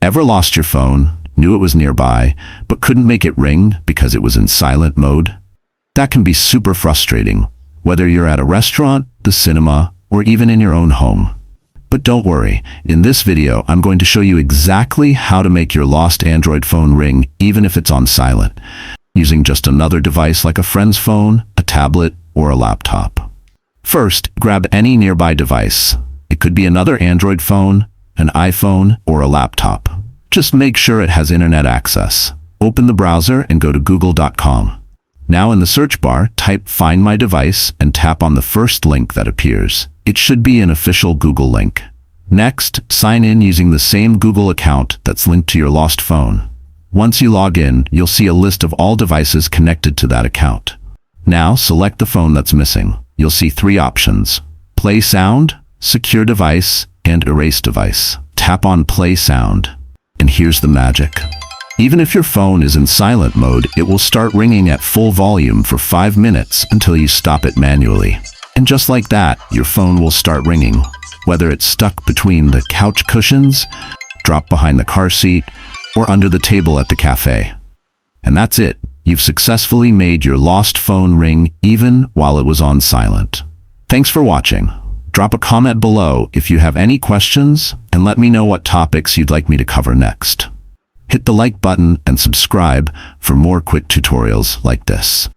Ever lost your phone, knew it was nearby, but couldn't make it ring because it was in silent mode? That can be super frustrating, whether you're at a restaurant, the cinema, or even in your own home. But don't worry, in this video I'm going to show you exactly how to make your lost Android phone ring even if it's on silent, using just another device like a friend's phone, a tablet, or a laptop. First, grab any nearby device. It could be another Android phone, an iPhone, or a laptop. Just make sure it has internet access. Open the browser and go to google.com. Now in the search bar, type Find My Device and tap on the first link that appears. It should be an official Google link. Next, sign in using the same Google account that's linked to your lost phone. Once you log in, you'll see a list of all devices connected to that account. Now select the phone that's missing. You'll see three options: Play Sound, Secure Device, and Erase Device. Tap on Play Sound. And here's the magic. Even if your phone is in silent mode, it will start ringing at full volume for 5 minutes until you stop it manually. And just like that, your phone will start ringing, whether it's stuck between the couch cushions, dropped behind the car seat, or under the table at the cafe. And that's it. You've successfully made your lost phone ring even while it was on silent. Thanks for watching. Drop a comment below if you have any questions and let me know what topics you'd like me to cover next. Hit the like button and subscribe for more quick tutorials like this.